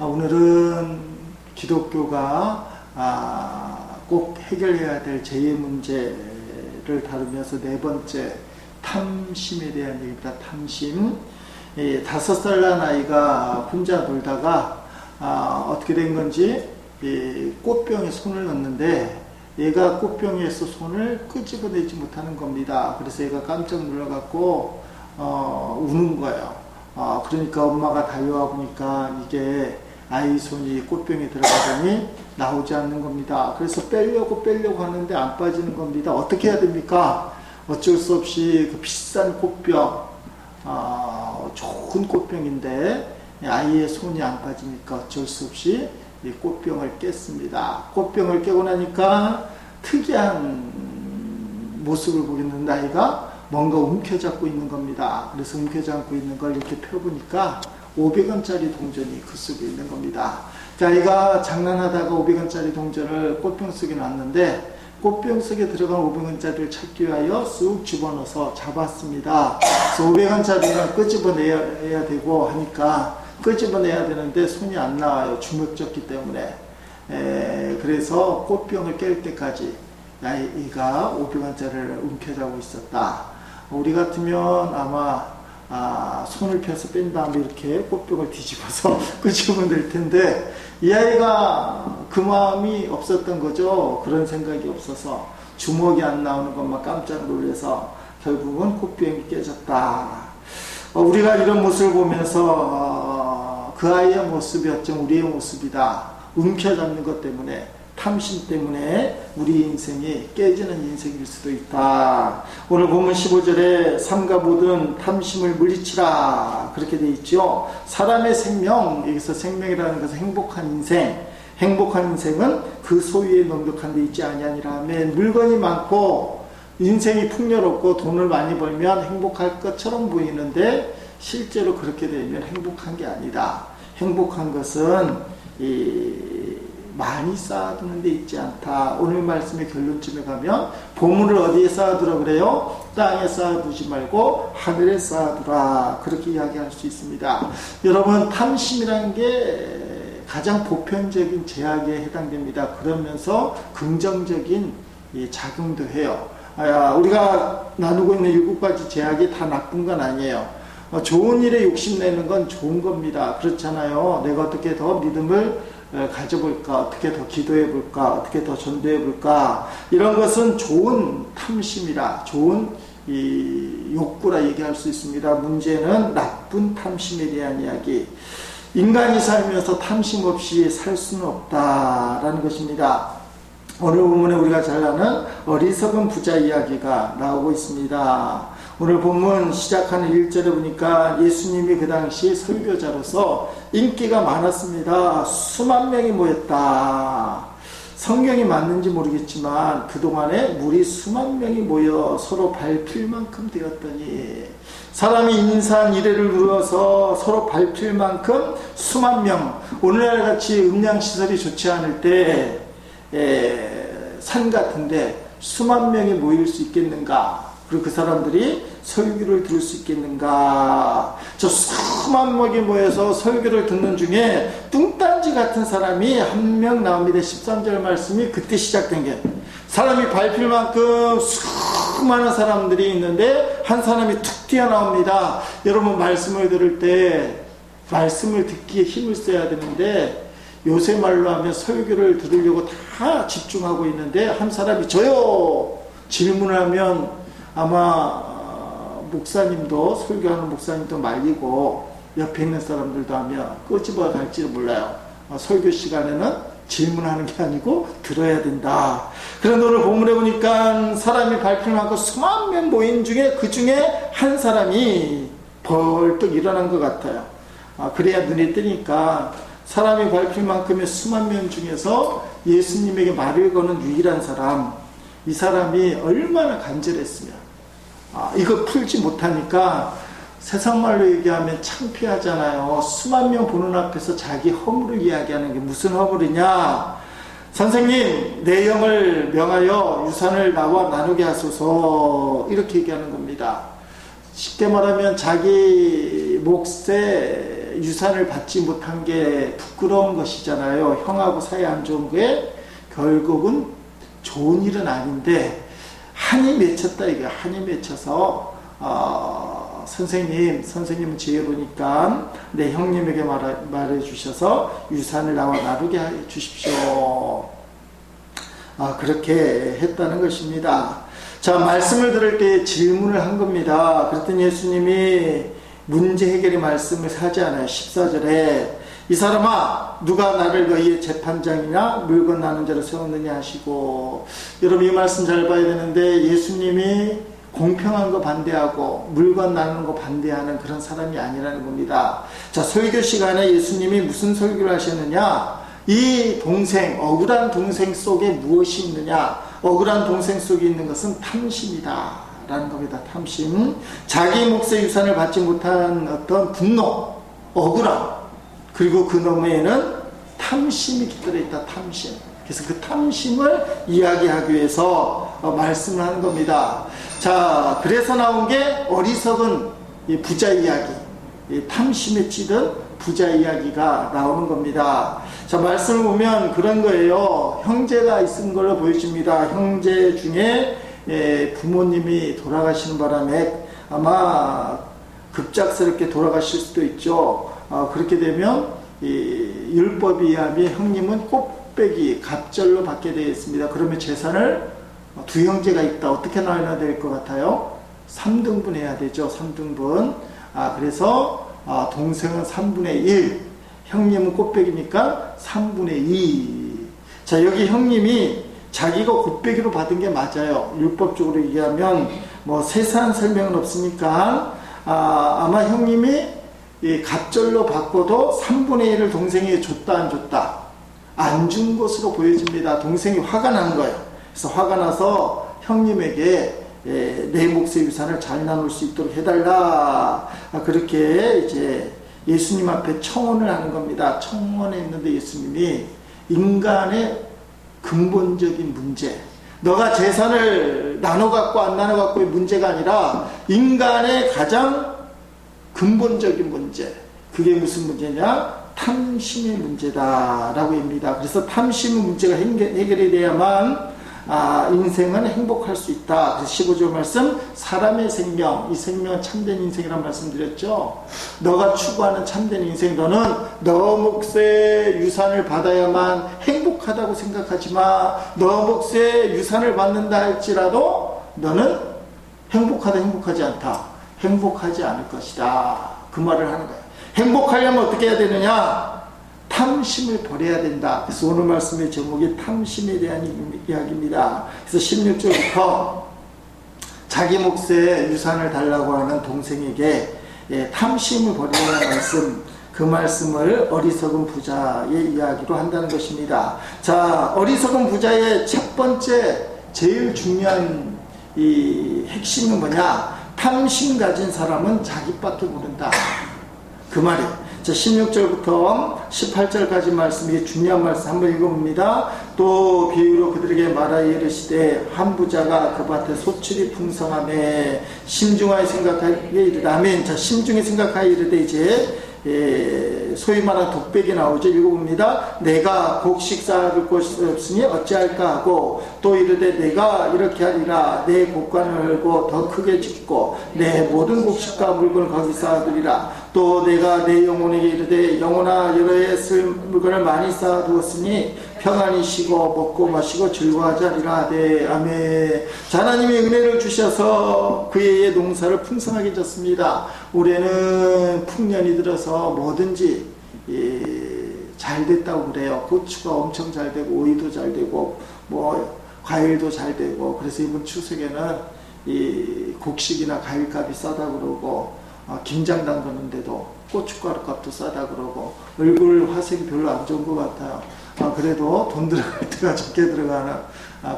오늘은 기독교가 꼭 해결해야 될 재해 문제를 다루면서 네 번째 탐심에 대한 얘기입니다. 탐심. 5살 난 아이가 혼자 놀다가 어떻게 된 건지 꽃병에 손을 넣는데 얘가 꽃병에서 손을 끄집어내지 못하는 겁니다. 그래서 얘가 깜짝 놀라갖고 우는 거예요. 그러니까 엄마가 달려와 보니까 이게 아이 손이 꽃병에 들어가더니 나오지 않는 겁니다. 그래서 빼려고 하는데 안 빠지는 겁니다. 어떻게 해야 됩니까? 어쩔 수 없이 그 비싼 꽃병, 좋은 꽃병인데 아이의 손이 안 빠지니까 어쩔 수 없이 이 꽃병을 깼습니다. 꽃병을 깨고 나니까 특이한 모습을 보이는 아이가 뭔가 움켜잡고 있는 겁니다. 그래서 움켜잡고 있는 걸 이렇게 펴보니까 500원짜리 동전이 그 속에 있는 겁니다. 자, 아이가 장난하다가 500원짜리 동전을 꽃병 속에 놨는데 꽃병 속에 들어간 500원짜리를 찾기 위하여 쑥 집어넣어서 잡았습니다. 그래서 500원짜리는 끄집어내야 되고 하니까 끄집어내야 되는데 손이 안 나와요. 주먹졌기 때문에. 그래서 꽃병을 깰 때까지 아이가 500원짜리를 움켜잡고 있었다. 우리 같으면 아마 손을 펴서 뺀 다음에 이렇게 꽃병을 뒤집어서 끄집어낼 텐데 이 아이가 그 마음이 없었던 거죠. 그런 생각이 없어서 주먹이 안 나오는 것만 깜짝 놀라서 결국은 꽃병이 깨졌다. 우리가 이런 모습을 보면서 그 아이의 모습이 어쩜 우리의 모습이다. 움켜잡는 것 때문에, 탐심 때문에 우리 인생이 깨지는 인생일 수도 있다. 오늘 본문 15절에 삼가 모든 탐심을 물리치라 그렇게 되어 있죠. 사람의 생명, 여기서 생명이라는 것은 행복한 인생, 행복한 인생은 그 소유에 넉넉한 데 있지 아니하니라 하면 물건이 많고 인생이 풍요롭고 돈을 많이 벌면 행복할 것처럼 보이는데 실제로 그렇게 되면 행복한 게 아니다. 행복한 것은 많이 쌓아두는 데 있지 않다. 오늘 말씀의 결론쯤에 가면 보물을 어디에 쌓아두라 그래요? 땅에 쌓아두지 말고 하늘에 쌓아두라. 그렇게 이야기할 수 있습니다. 여러분, 탐심이라는 게 가장 보편적인 제약에 해당됩니다. 그러면서 긍정적인 작용도 해요. 우리가 나누고 있는 7가지 제약이 다 나쁜 건 아니에요. 좋은 일에 욕심내는 건 좋은 겁니다. 그렇잖아요. 내가 어떻게 더 믿음을 가져볼까, 어떻게 더 기도해볼까, 어떻게 더 전도해볼까, 이런 것은 좋은 탐심이라, 좋은 욕구라 얘기할 수 있습니다. 문제는 나쁜 탐심에 대한 이야기. 인간이 살면서 탐심 없이 살 수는 없다라는 것입니다. 오늘 본문에 우리가 잘 아는 어리석은 부자 이야기가 나오고 있습니다. 오늘 본문 시작하는 1절에 보니까 예수님이 그 당시 설교자로서 인기가 많았습니다. 수만 명이 모였다. 성경이 맞는지 모르겠지만 그동안에 무리 수만 명이 모여 서로 밟힐 만큼 되었더니 사람이 인산 이래를 누려서 서로 밟힐 만큼 수만 명, 오늘날 같이 음량시설이 좋지 않을 때 산 같은데 수만 명이 모일 수 있겠는가? 그리고 그 사람들이 설교를 들을 수 있겠는가? 저 수만 명이 모여서 설교를 듣는 중에 뚱딴지 같은 사람이 한 명 나옵니다. 13절 말씀이 그때 시작된 게, 사람이 밟힐 만큼 수많은 사람들이 있는데 한 사람이 툭 튀어나옵니다. 여러분, 말씀을 들을 때 말씀을 듣기에 힘을 써야 되는데 요새 말로 하면 설교를 들으려고 다 집중하고 있는데 한 사람이 저요! 질문을 하면 아마 목사님도, 설교하는 목사님도 말리고 옆에 있는 사람들도 하면 끄집어 갈지도 몰라요. 설교 시간에는 질문하는 게 아니고 들어야 된다. 그런데 오늘 본문에 보니까 사람이 밟힐 만큼 수만 명 모인 중에 그 중에 한 사람이 벌떡 일어난 것 같아요. 그래야 눈에 띄니까 사람이 밟힐 만큼의 수만 명 중에서 예수님에게 말을 거는 유일한 사람, 이 사람이 얼마나 간절했으면 이거 풀지 못하니까 세상 말로 얘기하면 창피하잖아요. 수만 명 보는 앞에서 자기 허물을 이야기하는 게 무슨 허물이냐? 선생님, 내 영을 명하여 유산을 나와 나누게 하소서, 이렇게 얘기하는 겁니다. 쉽게 말하면 자기 몫에 유산을 받지 못한 게 부끄러운 것이잖아요. 형하고 사이 안 좋은 게 결국은 좋은 일은 아닌데 한이 맺혔다 이거야. 한이 맺혀서 선생님은 지혜로니까 내 형님에게 말해 주셔서 유산을 나와 나누게 해 주십시오. 그렇게 했다는 것입니다. 자, 말씀을 들을 때 질문을 한 겁니다. 그랬더니 예수님이 문제 해결의 말씀을 하지 않아요. 14절에 이 사람아 누가 나를 너희의 재판장이냐 물건 나눈 자로 세웠느냐 하시고, 여러분 이 말씀 잘 봐야 되는데 예수님이 공평한 거 반대하고 물건 나누는 거 반대하는 그런 사람이 아니라는 겁니다. 자, 설교 시간에 예수님이 무슨 설교를 하셨느냐, 이 동생, 억울한 동생 속에 무엇이 있느냐, 억울한 동생 속에 있는 것은 탐심이다 라는 겁니다. 탐심. 자기 몫의 유산을 받지 못한 어떤 분노, 억울함, 그리고 그 너머에는 탐심이 깃들어 있다. 탐심. 그래서 그 탐심을 이야기하기 위해서 말씀을 하는 겁니다. 자, 그래서 나온 게 어리석은 부자 이야기, 탐심에 찌든 부자 이야기가 나오는 겁니다. 자, 말씀을 보면 그런 거예요. 형제가 있은 걸로 보여집니다. 형제 중에 부모님이 돌아가시는 바람에 아마 급작스럽게 돌아가실 수도 있죠. 그렇게 되면 율법에 의하면 형님은 꽃배기 갑절로 받게 되어 있습니다. 그러면 재산을 두 형제가 있다. 어떻게 나눠야 될 것 같아요? 3등분 해야 되죠. 3등분. 그래서 동생은 3분의 1, 형님은 꽃배기니까 3분의 2. 자, 여기 형님이 자기가 꽃배기로 받은 게 맞아요. 율법적으로 얘기하면 뭐 세세한 설명은 없으니까 아마 형님이 갑절로 받고도 3분의 1을 동생에게 줬다 안 줬다? 안 준 것으로 보여집니다. 동생이 화가 난 거예요. 그래서 화가 나서 형님에게 내 몫의 유산을 잘 나눌 수 있도록 해달라. 그렇게 이제 예수님 앞에 청원을 하는 겁니다. 청원했는데 예수님이 인간의 근본적인 문제, 너가 재산을 나눠 갖고 안 나눠 갖고의 문제가 아니라 인간의 가장 근본적인 문제, 그게 무슨 문제냐? 탐심의 문제다라고 합니다. 그래서 탐심의 문제가 해결이 돼야만 인생은 행복할 수 있다. 그래서 15절 말씀, 사람의 생명, 이 생명은 참된 인생이라는 말씀드렸죠. 너가 추구하는 참된 인생, 너는 너 몫의 유산을 받아야만 행복하다고 생각하지 마. 너 몫의 유산을 받는다 할지라도 너는 행복하다, 행복하지 않다. 행복하지 않을 것이다. 그 말을 하는 거예요. 행복하려면 어떻게 해야 되느냐? 탐심을 버려야 된다. 그래서 오늘 말씀의 제목이 탐심에 대한 이야기입니다. 그래서 16절부터 자기 몫의 유산을 달라고 하는 동생에게 탐심을 버리라는 말씀, 그 말씀을 어리석은 부자의 이야기로 한다는 것입니다. 자, 어리석은 부자의 첫 번째 제일 중요한 이 핵심은 뭐냐? 탐심 가진 사람은 자기밖에 모른다. 그 말이에요. 자, 16절부터 18절까지 말씀, 이게 중요한 말씀 한번 읽어봅니다. 또 비유로 그들에게 말하여 이르시되 한 부자가 그 밭에 소출이 풍성하매 심중하여 생각하기에 이르되, 아멘. 자, 심중에 생각하여 이르되 이제 소위 말하는 독백이 나오죠. 읽어봅니다. 내가 곡식 쌓을 곳이 없으니 어찌할까 하고, 또 이르되 내가 이렇게 하리라. 내 곡간을 열고 더 크게 짓고 내 모든 곡식과 물건을 거기 쌓아두리라. 또 내가 내 영혼에게 이르되 영혼아, 여러 해 쓸 물건을 많이 쌓아두었으니 평안히 쉬고 먹고 마시고 즐거워하지 않으리라. 네, 아멘. 자, 하나님이 은혜를 주셔서 그 해의 농사를 풍성하게 졌습니다. 올해는 풍년이 들어서 뭐든지 잘 됐다고 그래요. 고추가 엄청 잘 되고 오이도 잘 되고 뭐 과일도 잘 되고, 그래서 이번 추석에는 이 곡식이나 과일값이 싸다 그러고 김장 담그는데도 고춧가루 값도 싸다 그러고 얼굴 화색이 별로 안 좋은 것 같아요. 그래도 돈 들어갈 때가 적게 들어가는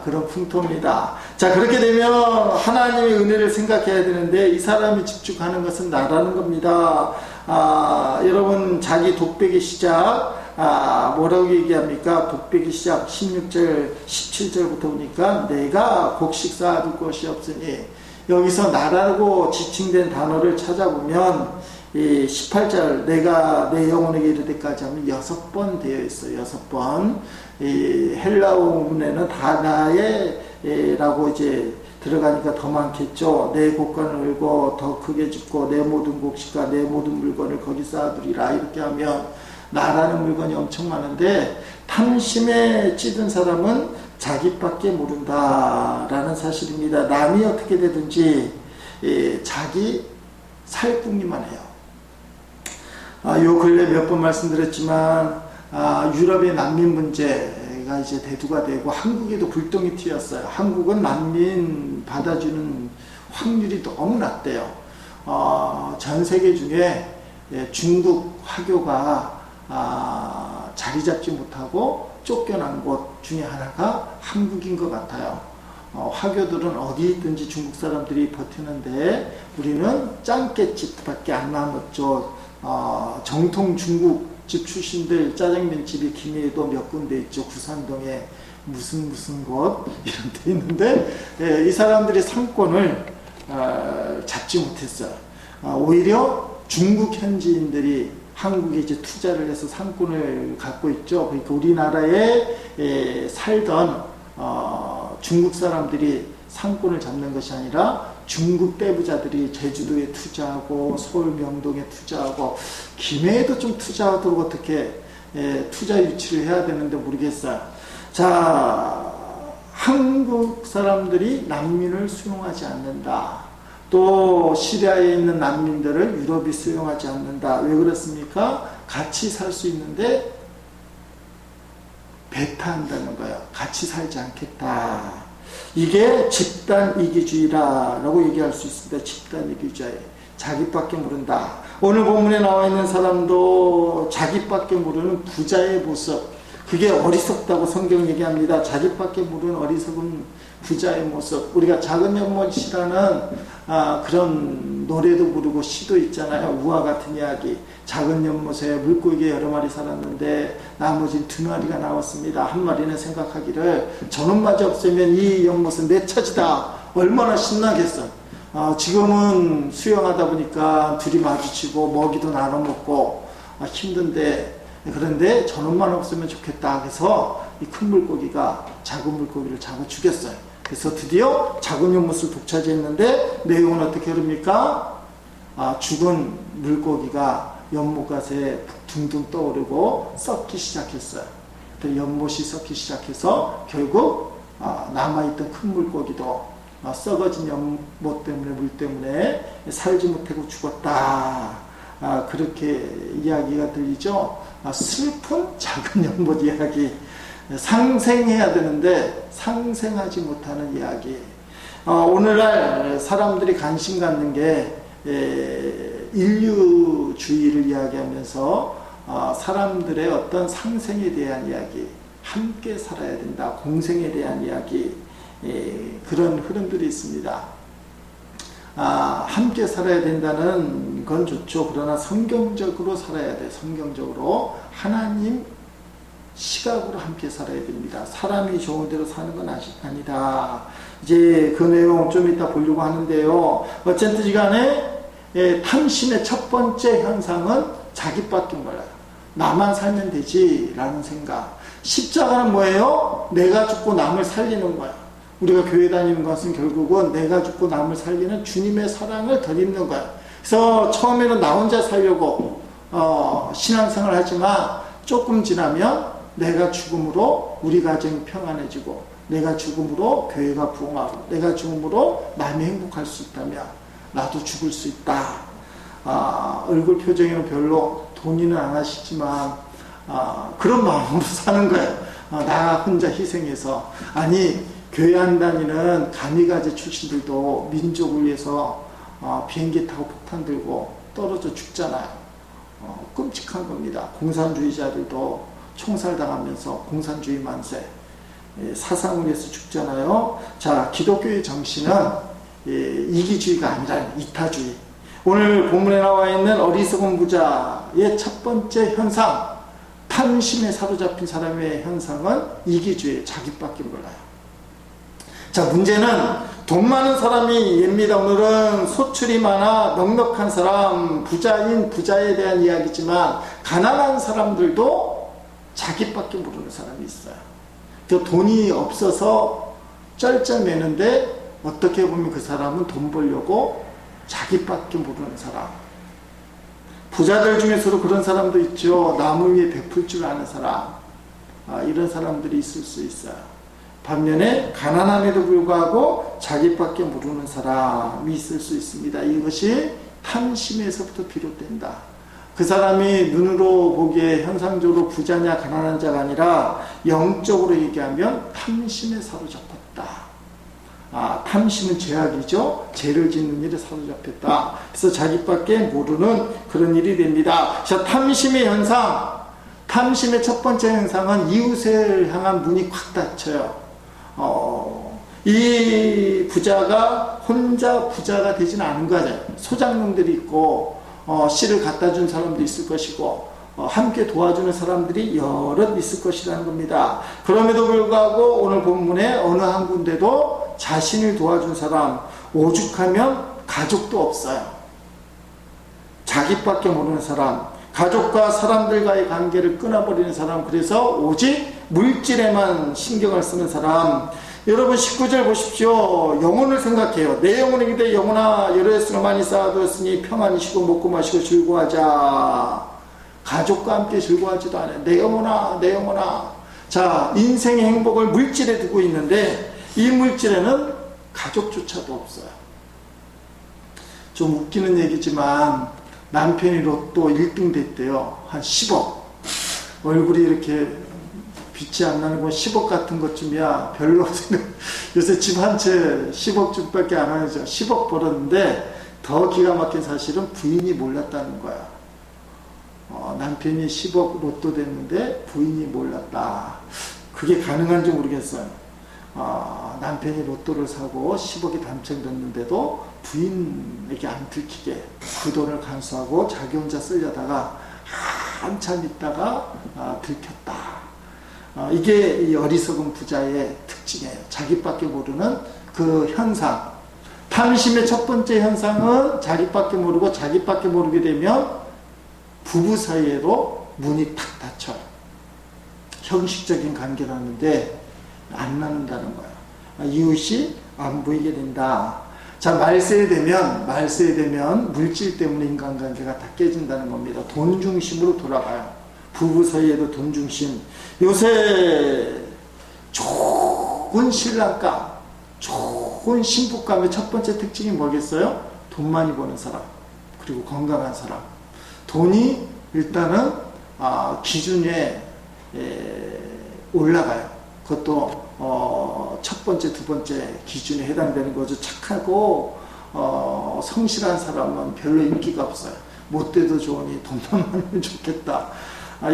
그런 풍토입니다. 자, 그렇게 되면 하나님의 은혜를 생각해야 되는데 이 사람이 집중하는 것은 나라는 겁니다. 여러분, 자기 독백의 시작, 뭐라고 얘기합니까? 독백의 시작 16절 17절부터 보니까 내가 곡식 쌓아둘 것이 없으니, 여기서 나라고 지칭된 단어를 찾아보면 이 18절 내가 내 영혼에게 이르기까지 하면 6번 되어 있어요. 6번. 이 헬라어문에는 다나에 라고 이제 들어가니까 더 많겠죠. 내 곳간을 울고 더 크게 짓고 내 모든 곡식과 내 모든 물건을 거기 쌓아두리라. 이렇게 하면 나라는 물건이 엄청 많은데 탐심에 찌든 사람은 자기밖에 모른다라는 사실입니다. 남이 어떻게 되든지 자기 살 궁리만 해요. 요 근래 몇 번 말씀드렸지만 유럽의 난민 문제가 이제 대두가 되고 한국에도 불똥이 튀었어요. 한국은 난민 받아주는 확률이 너무 낮대요. 전 세계 중에 중국 화교가 자리 잡지 못하고 쫓겨난 곳 중에 하나가 한국인 것 같아요. 화교들은 어디 있든지 중국 사람들이 버티는데 우리는 짱깨집밖에 안 남았죠. 정통 중국집 출신들 짜장면집이 김해에도 몇 군데 있죠. 구산동에 무슨 곳 이런 데 있는데 이 사람들이 상권을 잡지 못했어요. 오히려 중국 현지인들이 한국에 이제 투자를 해서 상권을 갖고 있죠. 그러니까 우리나라에 살던 중국 사람들이 상권을 잡는 것이 아니라 중국 떼부자들이 제주도에 투자하고 서울 명동에 투자하고 김해에도 좀 투자하도록 어떻게 투자 유치를 해야 되는데 모르겠어요. 자, 한국 사람들이 난민을 수용하지 않는다. 또 시리아에 있는 난민들을 유럽이 수용하지 않는다. 왜 그렇습니까? 같이 살 수 있는데 배타한다는 거예요. 같이 살지 않겠다. 이게 집단 이기주의라고 얘기할 수 있습니다. 집단 이기주의. 자기밖에 모른다. 오늘 본문에 나와 있는 사람도 자기밖에 모르는 부자의 모습. 그게 어리석다고 성경 얘기합니다. 자기밖에 모르는 어리석은 부자의 모습. 우리가 작은 연못이라는 그런 노래도 부르고 시도 있잖아요. 우화 같은 이야기. 작은 연못에 물고기 여러 마리 살았는데 나머지 2마리가 나왔습니다. 한 마리는 생각하기를 저놈마저 없으면 이 연못은 내 차지다. 얼마나 신나겠어. 지금은 수영하다 보니까 둘이 마주치고 먹이도 나눠 먹고 힘든데, 그런데 저놈만 없으면 좋겠다. 그래서 이 큰 물고기가 작은 물고기를 잡아 죽였어요. 그래서 드디어 작은 연못을 독차지했는데 내용은 어떻게 흐릅니까? 죽은 물고기가 연못가에 둥둥 떠오르고 썩기 시작했어요. 연못이 썩기 시작해서 결국 남아있던 큰 물고기도 썩어진 연못 때문에 물 때문에 살지 못하고 죽었다. 그렇게 이야기가 들리죠. 슬픈 작은 연못 이야기. 상생해야 되는데 상생하지 못하는 이야기. 오늘날 사람들이 관심 갖는 게 인류주의를 이야기하면서 사람들의 어떤 상생에 대한 이야기, 함께 살아야 된다, 공생에 대한 이야기, 그런 흐름들이 있습니다. 함께 살아야 된다는 건 좋죠. 그러나 성경적으로 살아야 돼. 성경적으로 하나님 시각으로 함께 살아야 됩니다. 사람이 좋은 대로 사는 건 아니다. 이제 그 내용 좀 이따 보려고 하는데요. 어쨌든 간에 탐심의 첫 번째 현상은 자기밖에 몰라요. 나만 살면 되지 라는 생각. 십자가는 뭐예요? 내가 죽고 남을 살리는 거야. 우리가 교회 다니는 것은 결국은 내가 죽고 남을 살리는 주님의 사랑을 덧입는 거야. 그래서 처음에는 나 혼자 살려고 신앙생활을 하지만 조금 지나면 내가 죽음으로 우리 가정이 평안해지고, 내가 죽음으로 교회가 부흥하고, 내가 죽음으로 남이 행복할 수 있다면 나도 죽을 수 있다. 얼굴 표정에는 별로 동의는 안 하시지만 그런 마음으로 사는 거예요. 나 혼자 희생해서. 아니, 교회 안 다니는 가미가제 출신들도 민족을 위해서 비행기 타고 폭탄 들고 떨어져 죽잖아요. 끔찍한 겁니다. 공산주의자들도 총살당하면서 공산주의 만세, 사상을 위해서 죽잖아요. 자, 기독교의 정신은 이기주의가 아니라 이타주의. 오늘 본문에 나와 있는 어리석은 부자의 첫 번째 현상, 탐심에 사로잡힌 사람의 현상은 이기주의, 자기밖에 몰라요. 자, 문제는 돈 많은 사람이 입니다. 오늘은 소출이 많아 넉넉한 사람, 부자에 대한 이야기지만 가난한 사람들도 자기밖에 모르는 사람이 있어요. 그 돈이 없어서 쩔쩔매는데 어떻게 보면 그 사람은 돈 벌려고 자기밖에 모르는 사람. 부자들 중에서도 그런 사람도 있죠. 남을 위해 베풀 줄 아는 사람. 이런 사람들이 있을 수 있어요. 반면에 가난함에도 불구하고 자기밖에 모르는 사람이 있을 수 있습니다. 이것이 탐심에서부터 비롯된다. 그 사람이 눈으로 보기에 현상적으로 부자냐 가난한 자가 아니라 영적으로 얘기하면 탐심에 사로잡혔다. 탐심은 죄악이죠. 죄를 짓는 일에 사로잡혔다. 그래서 자기밖에 모르는 그런 일이 됩니다. 자, 탐심의 현상, 탐심의 첫 번째 현상은 이웃을 향한 문이 콱 닫혀요. 이 부자가 혼자 부자가 되지는 않은 거죠. 소장농들이 있고 씨를 갖다 준 사람도 있을 것이고 함께 도와주는 사람들이 여럿 있을 것이라는 겁니다. 그럼에도 불구하고 오늘 본문에 어느 한 군데도 자신을 도와준 사람, 오죽하면 가족도 없어요. 자기밖에 모르는 사람, 가족과 사람들과의 관계를 끊어버리는 사람, 그래서 오직 물질에만 신경을 쓰는 사람. 여러분 19절 보십시오. 영혼을 생각해요. 내 영혼이 기대 영혼아 여러 횟수로 많이 쌓아두었으니 평안히 쉬고 먹고 마시고 즐거워하자. 가족과 함께 즐거워하지도 않아요. 내 영혼아. 자, 인생의 행복을 물질에 두고 있는데 이 물질에는 가족조차도 없어요. 좀 웃기는 얘기지만 남편이 로또 1등 됐대요. 한 10억. 얼굴이 이렇게 빛이 안 나는 건 10억 같은 것쯤이야. 별로 요새 집 한 채 10억쯤밖에 안 하죠. 10억 벌었는데 더 기가 막힌 사실은 부인이 몰랐다는 거야. 남편이 10억 로또 됐는데 부인이 몰랐다. 그게 가능한지 모르겠어요. 남편이 로또를 사고 10억이 당첨됐는데도 부인에게 안 들키게 그 돈을 간수하고 자기 혼자 쓰려다가 한참 있다가 들켰다. 이게 이 어리석은 부자의 특징이에요. 자기밖에 모르는 그 현상. 탐심의 첫 번째 현상은 자기밖에 모르고 자기밖에 모르게 되면 부부 사이에도 문이 탁 닫혀요. 형식적인 관계를 하는데 안 나눈다는 거예요. 이웃이 안 보이게 된다. 자, 말세에 되면 물질 때문에 인간관계가 다 깨진다는 겁니다. 돈 중심으로 돌아가요. 부부 사이에도 돈 중심. 요새 좋은 신랑감, 좋은 신부감의 첫 번째 특징이 뭐겠어요? 돈 많이 버는 사람, 그리고 건강한 사람. 돈이 일단은 기준에 올라가요. 그것도 첫 번째, 두 번째 기준에 해당되는 거죠. 착하고 성실한 사람은 별로 인기가 없어요. 못돼도 좋으니 돈만 많으면 좋겠다.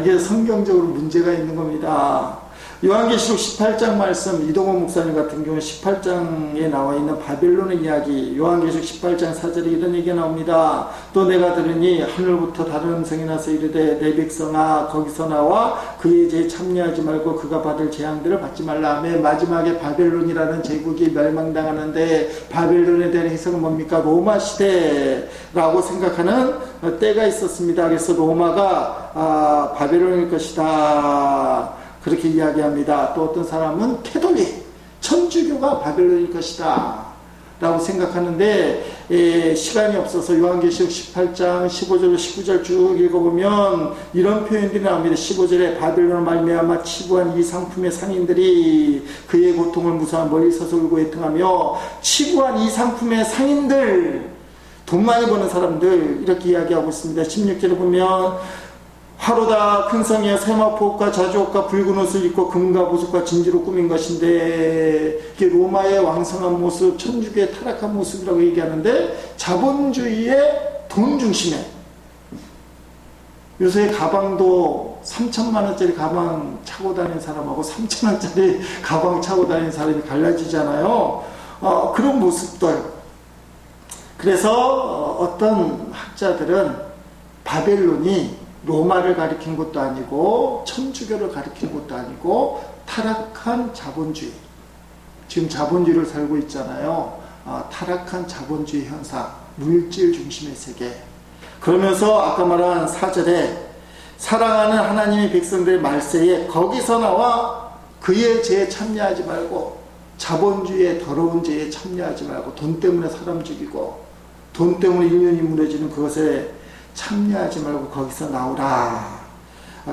이게 성경적으로 문제가 있는 겁니다. 요한계시록 18장 말씀, 이동원 목사님 같은 경우는 18장에 나와 있는 바벨론의 이야기, 요한계시록 18장 4절에 이런 얘기가 나옵니다. 또 내가 들으니 하늘부터 다른 음성이 나서 이르되 내 백성아 거기서 나와 그의 죄에 참여하지 말고 그가 받을 재앙들을 받지 말라. 맨 마지막에 바벨론이라는 제국이 멸망당하는데 바벨론에 대한 해석은 뭡니까? 로마 시대라고 생각하는 때가 있었습니다. 그래서 로마가 바벨론일 것이다. 그렇게 이야기합니다. 또 어떤 사람은 캐톨릭, 천주교가 바벨론일 것이다 라고 생각하는데 시간이 없어서 요한계시록 18장 15절 19절 쭉 읽어보면 이런 표현들이 나옵니다. 15절에 바벨론을 말미암아 치부한 이 상품의 상인들이 그의 고통을 무사한 멀리 서서 울고 애통하며, 치부한 이 상품의 상인들, 돈 많이 버는 사람들, 이렇게 이야기하고 있습니다. 16절에 보면 화로다 큰 성이여 세마포옷과 자주옷과 붉은 옷을 입고 금과 보석과 진주로 꾸민 것인데, 이게 로마의 왕성한 모습, 천주교의 타락한 모습이라고 얘기하는데, 자본주의의 돈 중심에, 요새 가방도 3천만 원짜리 가방 차고 다니는 사람하고 3천 원짜리 가방 차고 다니는 사람이 갈라지잖아요. 그런 모습들. 그래서 어떤 학자들은 바벨론이 로마를 가리킨 것도 아니고 천주교를 가리킨 것도 아니고 타락한 자본주의, 지금 자본주의를 살고 있잖아요. 타락한 자본주의 현상, 물질 중심의 세계. 그러면서 아까 말한 4절에 사랑하는 하나님의 백성들의 말세에 거기서 나와 그의 죄에 참여하지 말고, 자본주의의 더러운 죄에 참여하지 말고, 돈 때문에 사람 죽이고 돈 때문에 인연이 무너지는 그것에 참여하지 말고 거기서 나오라.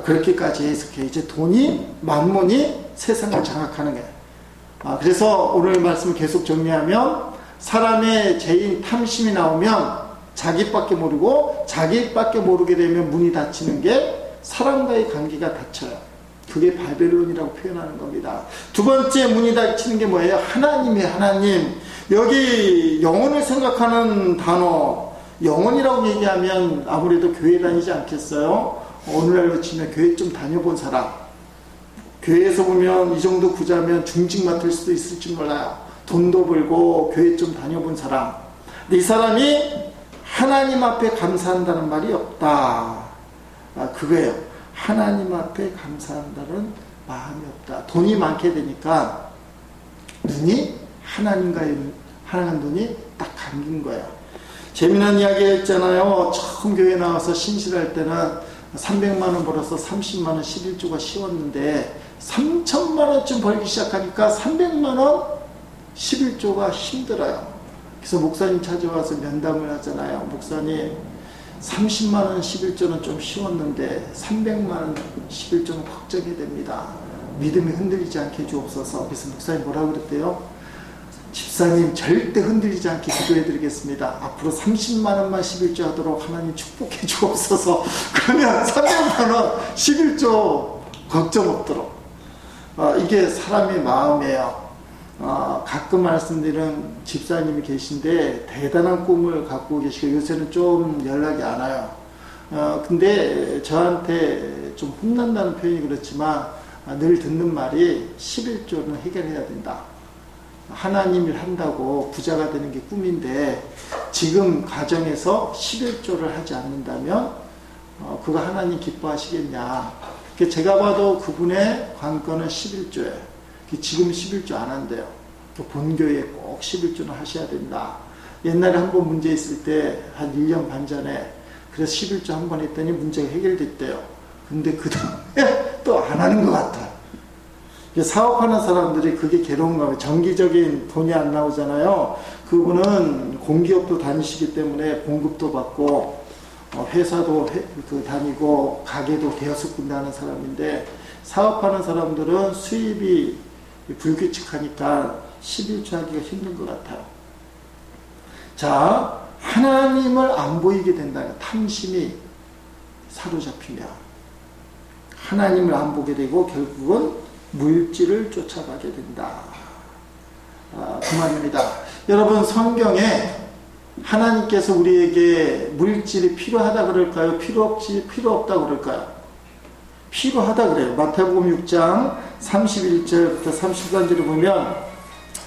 그렇게까지 해석해. 이제 돈이, 만몬이 세상을 장악하는 거예요. 그래서 오늘 말씀을 계속 정리하면, 사람의 죄인 탐심이 나오면 자기밖에 모르고, 자기밖에 모르게 되면 문이 닫히는 게 사람과의 관계가 닫혀요. 그게 바벨론이라고 표현하는 겁니다. 두 번째 문이 닫히는 게 뭐예요? 하나님이에요. 하나님. 여기 영혼을 생각하는 단어, 영혼이라고 얘기하면 아무래도 교회 다니지 않겠어요? 오늘날로 치면 교회 좀 다녀본 사람, 교회에서 보면 이 정도 부자면 중직 맡을 수도 있을지 몰라요. 돈도 벌고 교회 좀 다녀본 사람. 근데 이 사람이 하나님 앞에 감사한다는 말이 없다. 그거예요. 하나님 앞에 감사한다는 마음이 없다. 돈이 많게 되니까 눈이 하나님과의 눈이 딱 감긴 거야. 재미난 이야기 했잖아요. 처음 교회 나와서 신실할 때는 300만 원 벌어서 30만 원 11조가 쉬웠는데 3천만 원쯤 벌기 시작하니까 300만 원 11조가 힘들어요. 그래서 목사님 찾아와서 면담을 하잖아요. 목사님, 30만 원 11조는 좀 쉬웠는데 300만 원 11조는 걱정이 됩니다. 믿음이 흔들리지 않게 주옵소서. 그래서 목사님 뭐라고 그랬대요? 집사님, 절대 흔들리지 않게 기도해 드리겠습니다. 앞으로 30만 원만 11조 하도록 하나님 축복해 주옵소서. 그러면 300만 원 11조 걱정 없도록. 이게 사람의 마음이에요. 가끔 말씀드리는 집사님이 계신데 대단한 꿈을 갖고 계시고 요새는 좀 연락이 안 와요. 근데 저한테 좀 혼난다는 표현이 그렇지만 늘 듣는 말이 11조는 해결해야 된다. 하나님 일 한다고 부자가 되는 게 꿈인데 지금 가정에서 11조를 하지 않는다면 그거 하나님 기뻐하시겠냐. 제가 봐도 그분의 관건은 11조예요. 지금 11조 안 한대요. 본교회에 꼭 11조는 하셔야 된다. 옛날에 한번 문제 있을 때 한 1년 반 전에 그래서 11조 한 번 했더니 문제가 해결됐대요. 근데 그 다음에 또 안 하는 것 같아요. 사업하는 사람들이 그게 괴로운가 봐요. 정기적인 돈이 안 나오잖아요. 그분은 공기업도 다니시기 때문에 공급도 받고 회사도 다니고 가게도 대여섯 군데 하는 사람인데 사업하는 사람들은 수입이 불규칙하니까 11조 하기가 힘든 것 같아요. 자, 하나님을 안 보이게 된다. 탐심이 사로잡히면 하나님을 안 보게 되고 결국은 물질을 쫓아가게 된다. 그 말입니다. 여러분, 성경에 하나님께서 우리에게 물질이 필요하다 그럴까요? 필요 없다 그럴까요? 필요하다 그래요. 마태복음 6장 31절부터 33절을 보면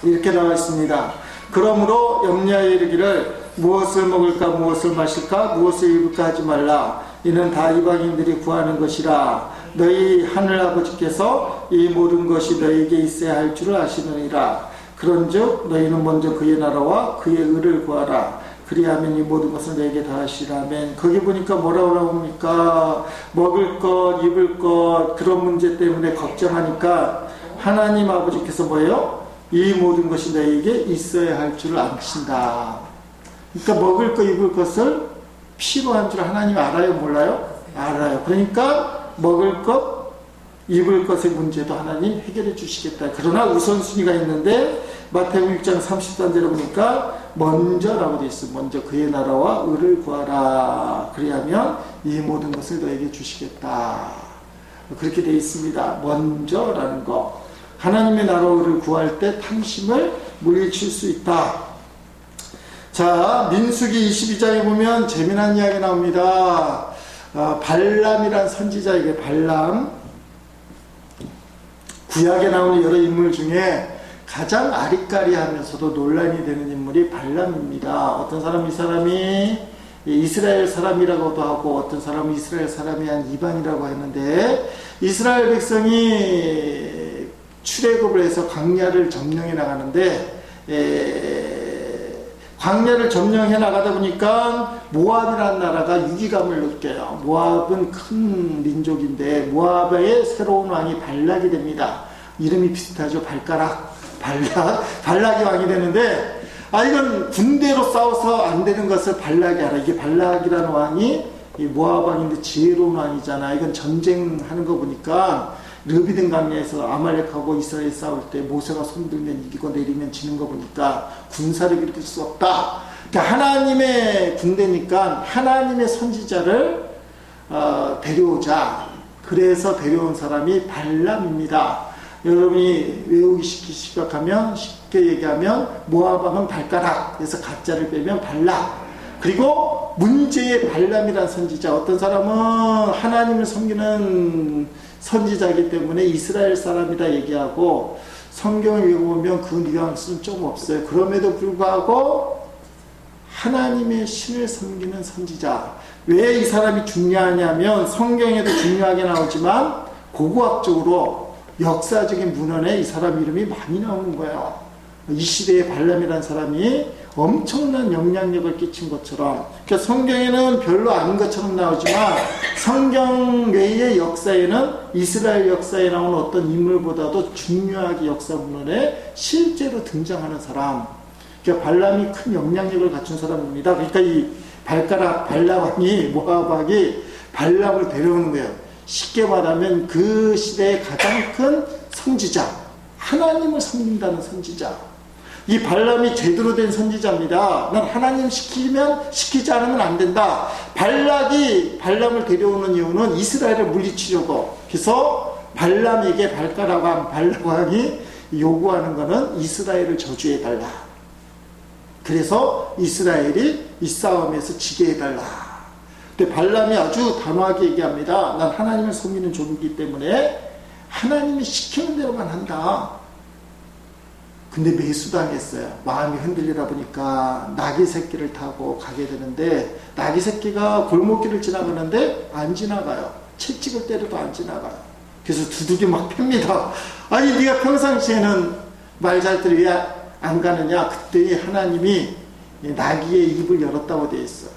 이렇게 나와 있습니다. 그러므로 염려하여 이르기를 무엇을 먹을까 무엇을 마실까 무엇을 입을까 하지 말라. 이는 다 이방인들이 구하는 것이라. 너희 하늘 아버지께서 이 모든 것이 너희에게 있어야 할 줄을 아시느니라. 그런즉 너희는 먼저 그의 나라와 그의 의를 구하라. 그리하면 이 모든 것을 너희에게 다 하시라면. 거기 보니까 뭐라고 나옵니까? 먹을 것, 입을 것, 그런 문제 때문에 걱정하니까 하나님 아버지께서 뭐예요? 이 모든 것이 너희에게 있어야 할 줄을 아신다. 그러니까 먹을 것, 입을 것을 필요한 줄 하나님 알아요? 몰라요? 알아요. 그러니까 먹을 것, 입을 것의 문제도 하나님 해결해 주시겠다. 그러나 우선순위가 있는데 마태복음 6장 33절에 보니까 먼저라고 되어 있어요. 먼저 그의 나라와 의를 구하라. 그리하면 이 모든 것을 너에게 주시겠다. 그렇게 되어 있습니다. 먼저라는 거. 하나님의 나라와 의를 구할 때 탐심을 물리칠 수 있다. 자, 민수기 22장에 보면 재미난 이야기 나옵니다. 발람이란 선지자에게 발람, 구약에 나오는 여러 인물 중에 가장 아리까리하면서도 논란이 되는 인물이 발람입니다. 어떤 사람은 이 사람이 이스라엘 사람이라고도 하고 어떤 사람은 이스라엘 사람이 아닌 이방이라고 하는데 이스라엘 백성이 출애굽을 해서 광야를 점령해 나가는데 광야를 점령해 나가다 보니까 모압이라는 나라가 위기감을 느껴요. 모압은 큰 민족인데 모압의 새로운 왕이 발락이 됩니다. 이름이 비슷하죠. 발락이 왕이 되는데, 이건 군대로 싸워서 안 되는 것을 발락이 알아. 이게 발락이라는 왕이 모압 왕인데 지혜로운 왕이잖아. 이건 전쟁하는 거 보니까 르비든 강야에서 아말렉하고 이스라엘 싸울 때 모세가 손들면 이기고 내리면 지는 거 보니까 군사력을 뜰 수 없다. 그러니까 하나님의 군대니까 하나님의 선지자를 데려오자. 그래서 데려온 사람이 발람입니다. 여러분이 외우기 시작하면 쉽게 얘기하면 모압 왕은 발가락, 그래서 가짜를 빼면 발락. 그리고 문제의 발람이라는 선지자, 어떤 사람은 하나님을 섬기는 선지자이기 때문에 이스라엘 사람이다 얘기하고, 성경을 읽어보면 그 뉘앙스는 좀 없어요. 그럼에도 불구하고 하나님의 신을 섬기는 선지자. 왜 이 사람이 중요하냐면, 성경에도 중요하게 나오지만 고고학적으로 역사적인 문헌에 이 사람 이름이 많이 나오는 거예요. 이 시대에 발람이라는 사람이 엄청난 영향력을 끼친 것처럼, 그러니까 성경에는 별로 아닌 것처럼 나오지만 성경 외의 역사에는 이스라엘 역사에 나오는 어떤 인물보다도 중요하게 역사 문헌에 실제로 등장하는 사람, 그러니까 발람이 큰 영향력을 갖춘 사람입니다. 그러니까 이 발람왕이, 모압 왕이 발람을 데려오는 거예요. 쉽게 말하면 그 시대의 가장 큰 선지자, 하나님을 섬긴다는 선지자. 이 발람이 제대로 된 선지자입니다. 난 하나님 시키지 않으면 안 된다. 발락이 발람을 데려오는 이유는 이스라엘을 물리치려고. 그래서 발람에게 발락왕이 요구하는 것은 이스라엘을 저주해달라. 그래서 이스라엘이 이 싸움에서 지게 해달라. 근데 발람이 아주 단호하게 얘기합니다. 난 하나님을 섬기는 종이기 때문에 하나님이 시키는 대로만 한다. 근데 매수당했어요. 마음이 흔들리다 보니까 낙이 새끼를 타고 가게 되는데, 낙이 새끼가 골목길을 지나가는데 안 지나가요. 채찍을 때려도 안 지나가요. 그래서 두둑이 막 팹니다. 아니, 네가 평상시에는 말 잘 들이 왜 안 가느냐? 그때 하나님이 나귀의 입을 열었다고 되어 있어요.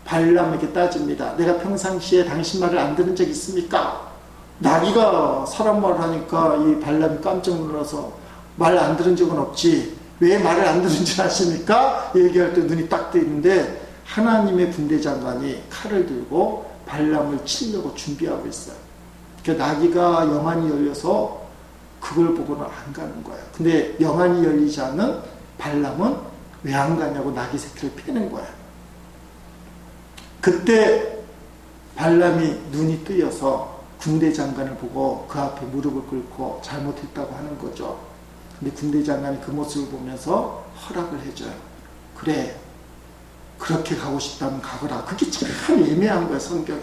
발람에게 따집니다. 내가 평상시에 당신 말을 안 들은 적 있습니까? 나귀가 사람 말을 하니까 이 발람이 깜짝 놀라서 말 안 들은 적은 없지. 왜 말을 안 들은지 아십니까? 얘기할 때 눈이 딱 뜨이는데 하나님의 군대 장관이 칼을 들고 발람을 치려고 준비하고 있어요. 그러니까 나귀가 영안이 열려서 그걸 보고는 안 가는 거예요. 근데 영안이 열리지 않은 발람은 왜 안 가냐고 나귀 새끼를 패는 거예요. 그때 발람이 눈이 뜨여서 군대 장관을 보고 그 앞에 무릎을 꿇고 잘못했다고 하는 거죠. 근데 군대 장관이 그 모습을 보면서 허락을 해줘요. 그래, 그렇게 가고 싶다면 가거라. 그게 참 애매한 거예요, 성경에.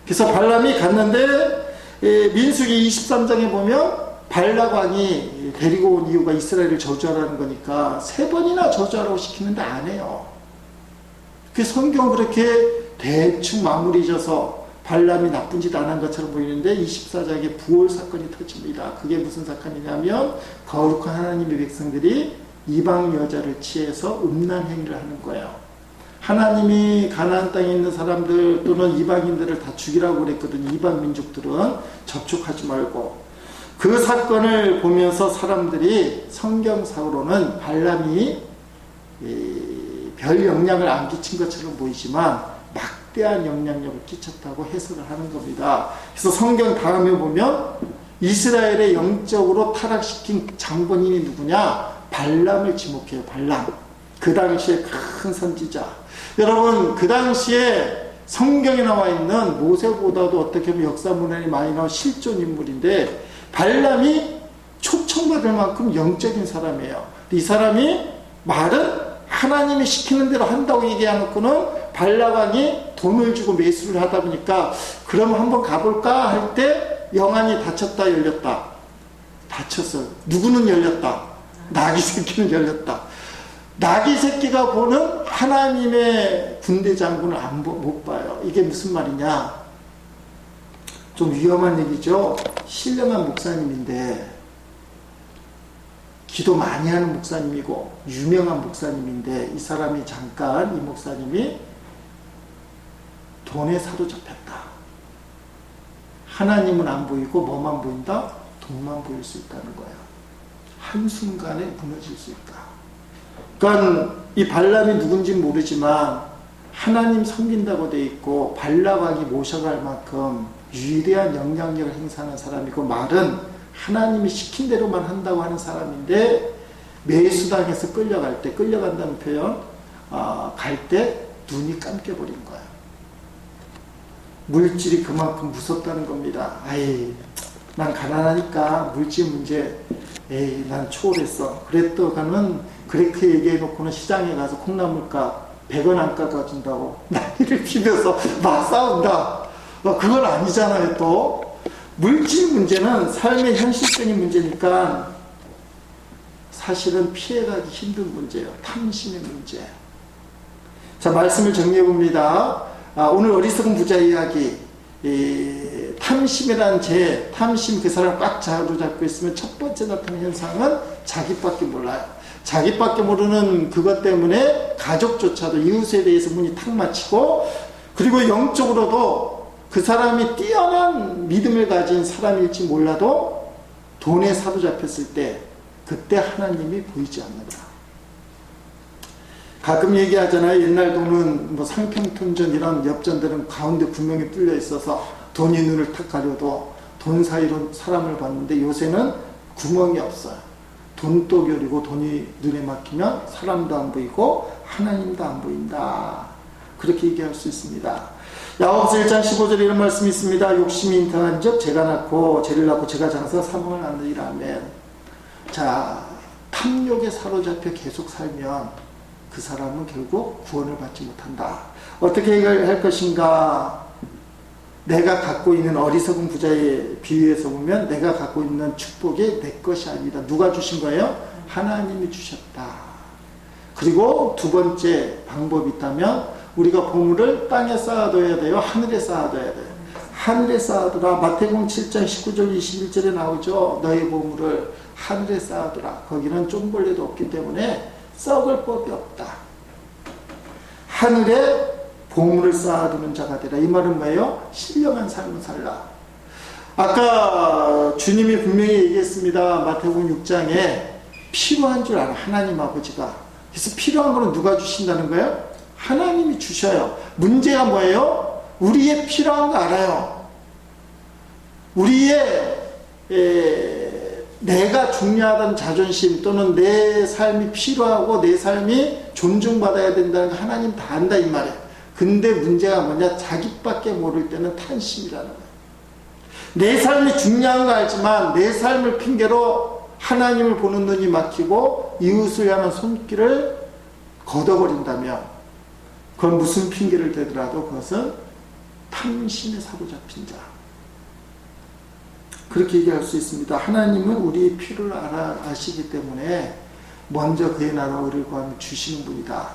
그래서 발람이 갔는데, 민수기 23장에 보면 발락 왕이 데리고 온 이유가 이스라엘을 저주하라는 거니까 3번이나 저주하라고 시키는데 안 해요. 그 성경 그렇게 대충 마무리 져서 발람이 나쁜 짓 안 한 것처럼 보이는데 24장에 부올 사건이 터집니다. 그게 무슨 사건이냐면, 거룩한 하나님의 백성들이 이방 여자를 취해서 음란 행위를 하는 거예요. 하나님이 가나안 땅에 있는 사람들 또는 이방인들을 다 죽이라고 그랬거든요. 이방 민족들은 접촉하지 말고. 그 사건을 보면서 사람들이 성경상으로는 발람이 별 영향을 안 끼친 것처럼 보이지만 막대한 영향력을 끼쳤다고 해석을 하는 겁니다. 그래서 성경 다음에 보면 이스라엘의 영적으로 타락시킨 장본인이 누구냐? 발람을 지목해요. 발람. 그 당시에 큰 선지자. 여러분, 그 당시에 성경에 나와 있는 모세보다도 어떻게 보면 역사 문헌이 많이 나온 실존 인물인데, 발람이 초청받을 만큼 영적인 사람이에요. 이 사람이 말은 하나님이 시키는 대로 한다고 얘기해놓고는 발락왕이 돈을 주고 매수를 하다 보니까 그럼 한번 가볼까 할 때 영안이 닫혔다 열렸다. 닫혔어요. 누구는 열렸다. 나귀 새끼는 열렸다. 나귀 새끼가 보는 하나님의 군대 장군을 못 봐요. 이게 무슨 말이냐? 좀 위험한 얘기죠. 신령한 목사님인데 기도 많이 하는 목사님이고 유명한 목사님인데 이 사람이 잠깐 이 목사님이 돈에 사로잡혔다. 하나님은 안 보이고 뭐만 보인다? 돈만 보일 수 있다는 거야. 한순간에 무너질 수 있다. 그러니까 이 발람이 누군지 모르지만 하나님 섬긴다고 돼 있고 발락왕이 모셔갈 만큼 위대한 영향력을 행사하는 사람이고 말은 하나님이 시킨 대로만 한다고 하는 사람인데 매수당해서 끌려갈 때 끌려간다는 표현 갈 때 눈이 감겨버린 거야. 물질이 그만큼 무섭다는 겁니다. 난 가난하니까 물질 문제 난 초월했어. 그랬더가는 그렇게 얘기해놓고는 시장에 가서 콩나물값 100원 안 깎아준다고 난리를 피면서 막 싸운다. 그건 아니잖아요. 또 물질 문제는 삶의 현실적인 문제니까 사실은 피해가기 힘든 문제예요. 탐심의 문제. 자, 말씀을 정리해 봅니다. 오늘 어리석은 부자 이야기, 탐심이라는 탐심 그 사람 꽉 자로잡고 있으면 첫 번째 나타나는 현상은 자기밖에 몰라요. 자기밖에 모르는 그것 때문에 가족조차도 이웃에 대해서 문이 탁 막히고, 그리고 영적으로도 그 사람이 뛰어난 믿음을 가진 사람일지 몰라도 돈에 사로잡혔을 때 그때 하나님이 보이지 않는다. 가끔 얘기하잖아요. 옛날 돈은 뭐 상평통전 이런 엽전들은 가운데 분명히 뚫려 있어서 돈이 눈을 탁 가려도 돈 사이로 사람을 봤는데 요새는 구멍이 없어요. 돈독이 어리고 돈이 눈에 막히면 사람도 안 보이고 하나님도 안 보인다. 그렇게 얘기할 수 있습니다. 야고보서 1장 15절에 이런 말씀이 있습니다. 욕심이 인탕한 적 제가 낳고 죄를 낳고 제가 장사 사망을 낳느니라면. 자, 탐욕에 사로잡혀 계속 살면 그 사람은 결국 구원을 받지 못한다. 어떻게 해결할 것인가? 내가 갖고 있는 어리석은 부자의 비유에서 보면 내가 갖고 있는 축복이 내 것이 아니다. 누가 주신 거예요? 하나님이 주셨다. 그리고 두 번째 방법이 있다면 우리가 보물을 땅에 쌓아둬야 돼요? 하늘에 쌓아둬야 돼요? 하늘에 쌓아두라. 마태복음 7장 19절 21절에 나오죠. 너의 보물을 하늘에 쌓아두라. 거기는 쫑벌레도 없기 때문에 썩을 법이 없다. 하늘에 보물을 쌓아두는 자가 되라. 이 말은 뭐예요? 신령한 삶을 살라. 아까 주님이 분명히 얘기했습니다. 마태복음 6장에 필요한 줄 알아. 하나님 아버지가. 그래서 필요한 거는 누가 주신다는 거예요? 하나님이 주셔요. 문제가 뭐예요? 우리의 필요한 거 알아요. 우리의 내가 중요하다는 자존심 또는 내 삶이 필요하고 내 삶이 존중받아야 된다는 거 하나님 다 안다 이 말이에요. 근데 문제가 뭐냐? 자기밖에 모를 때는 탄심이라는 거예요. 내 삶이 중요한 거 알지만 내 삶을 핑계로 하나님을 보는 눈이 막히고 이웃을 향한 손길을 걷어버린다면 그건 무슨 핑계를 대더라도 그것은 탐심에 사로잡힌 자. 그렇게 얘기할 수 있습니다. 하나님은 우리의 필요를 아시기 때문에 먼저 그의 나라와 의를 구하면 주시는 분이다.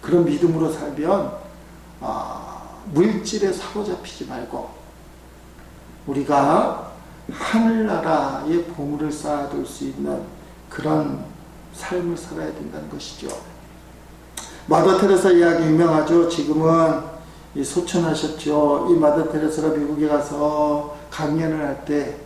그런 믿음으로 살면 물질에 사로잡히지 말고 우리가 하늘나라의 보물을 쌓아둘 수 있는 그런 삶을 살아야 된다는 것이죠. 마더 테레사 이야기 유명하죠. 지금은 소천하셨죠. 이 마더 테레사가 미국에 가서 강연을 할 때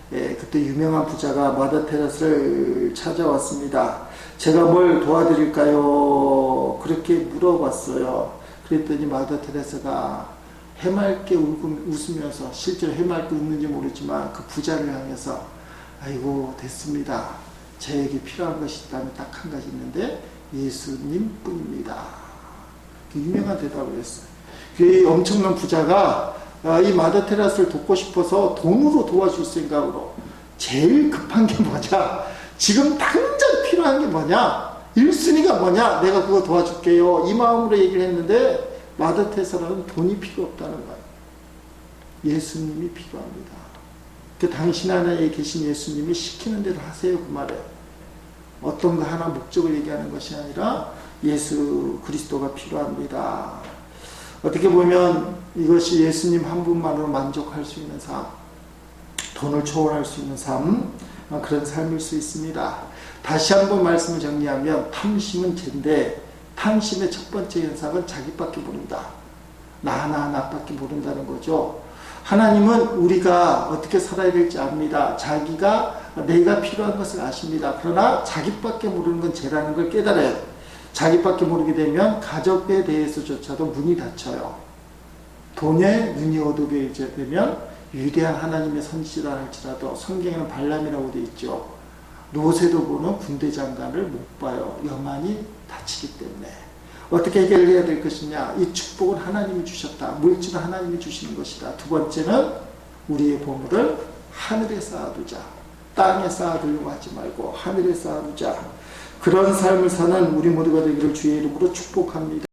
그때 유명한 부자가 마더 테레사를 찾아왔습니다. 제가 뭘 도와드릴까요? 그렇게 물어봤어요. 그랬더니 마더 테레사가 해맑게 웃으면서, 실제로 해맑게 웃는지 모르지만 그 부자를 향해서 아이고 됐습니다. 저에게 필요한 것이 있다면 딱 한 가지 있는데 예수님 뿐입니다. 유명한 대답을 했어요. 그 엄청난 부자가 이 마더 테레사를 돕고 싶어서 돈으로 도와줄 생각으로 제일 급한 게 뭐냐? 지금 당장 필요한 게 뭐냐? 1순위가 뭐냐? 내가 그거 도와줄게요. 이 마음으로 얘기를 했는데 마더 테레사는 돈이 필요 없다는 거예요. 예수님이 필요합니다. 그 당신 안에 계신 예수님이 시키는 대로 하세요. 그 말에 어떤 거 하나 목적을 얘기하는 것이 아니라 예수 그리스도가 필요합니다. 어떻게 보면 이것이 예수님 한 분만으로 만족할 수 있는 삶, 돈을 초월할 수 있는 삶, 그런 삶일 수 있습니다. 다시 한번 말씀을 정리하면 탐심은 죄인데 탐심의 첫 번째 현상은 자기밖에 모른다. 나밖에 모른다는 거죠. 하나님은 우리가 어떻게 살아야 될지 압니다. 내가 필요한 것을 아십니다. 그러나 자기밖에 모르는 건 죄라는 걸 깨달아야 돼요. 자기밖에 모르게 되면 가족에 대해서조차도 문이 닫혀요. 돈에 눈이 어두게 되면 위대한 하나님의 선지라 할지라도 성경에는 발람이라고 되어 있죠. 노새도 보는 군대 장관을 못 봐요. 영안이 닫히기 때문에. 어떻게 해결해야 될 것이냐. 이 축복은 하나님이 주셨다. 물질은 하나님이 주시는 것이다. 두 번째는 우리의 보물을 하늘에 쌓아두자. 땅에 쌓아두려고 하지 말고 하늘에 쌓아두자. 그런 삶을 사는 우리 모두가 되기를 주의 이름으로 축복합니다.